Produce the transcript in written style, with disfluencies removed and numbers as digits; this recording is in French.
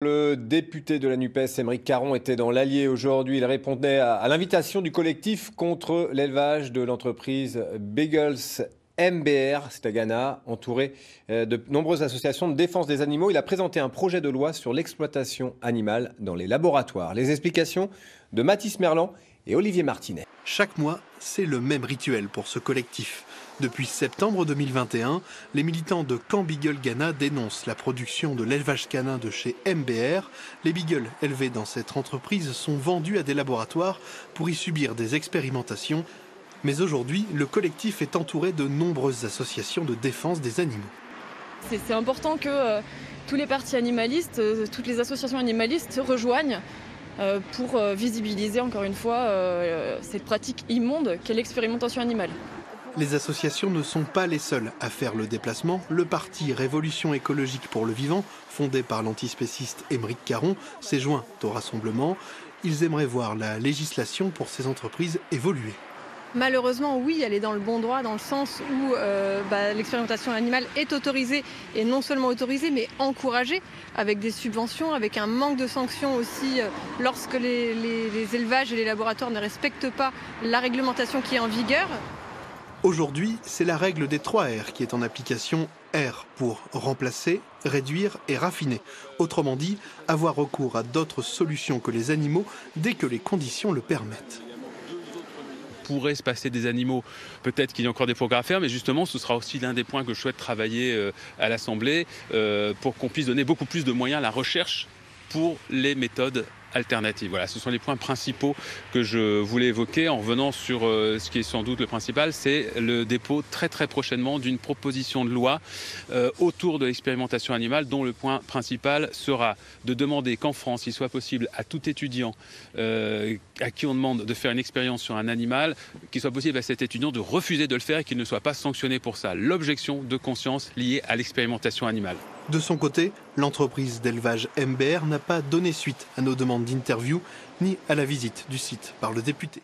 Le député de la NUPES, Aymeric Caron, était dans l'Allier aujourd'hui. Il répondait à l'invitation du collectif contre l'élevage de l'entreprise Bagels MBR, c'est à Ghana, entouré de nombreuses associations de défense des animaux. Il a présenté un projet de loi sur l'exploitation animale dans les laboratoires. Les explications de Mathis Merlan et Olivier Martinet. Chaque mois, c'est le même rituel pour ce collectif. Depuis septembre 2021, les militants de Camp Beagle Ghana dénoncent la production de l'élevage canin de chez MBR. Les beagles élevés dans cette entreprise sont vendus à des laboratoires pour y subir des expérimentations. Mais aujourd'hui, le collectif est entouré de nombreuses associations de défense des animaux. C'est important que tous les partis animalistes, toutes les associations animalistes se rejoignent pour visibiliser encore une fois cette pratique immonde qu'est l'expérimentation animale. Les associations ne sont pas les seules à faire le déplacement. Le parti Révolution écologique pour le vivant, fondé par l'antispéciste Aymeric Caron, s'est joint au rassemblement. Ils aimeraient voir la législation pour ces entreprises évoluer. Malheureusement, oui, elle est dans le bon droit, dans le sens où l'expérimentation animale est autorisée, et non seulement autorisée, mais encouragée, avec des subventions, avec un manque de sanctions aussi, lorsque les élevages et les laboratoires ne respectent pas la réglementation qui est en vigueur. Aujourd'hui, c'est la règle des 3 R qui est en application. R pour remplacer, réduire et raffiner. Autrement dit, avoir recours à d'autres solutions que les animaux dès que les conditions le permettent. Pourrait se passer des animaux, peut-être qu'il y a encore des progrès à faire, mais justement ce sera aussi l'un des points que je souhaite travailler à l'Assemblée pour qu'on puisse donner beaucoup plus de moyens à la recherche pour les méthodes alternatives. Voilà, ce sont les points principaux que je voulais évoquer en revenant sur ce qui est sans doute le principal, c'est le dépôt très prochainement d'une proposition de loi autour de l'expérimentation animale, dont le point principal sera de demander qu'en France, il soit possible à tout étudiant à qui on demande de faire une expérience sur un animal, qu'il soit possible à cet étudiant de refuser de le faire et qu'il ne soit pas sanctionné pour ça. L'objection de conscience liée à l'expérimentation animale. De son côté, l'entreprise d'élevage MBR n'a pas donné suite à nos demandes d'interview ni à la visite du site par le député.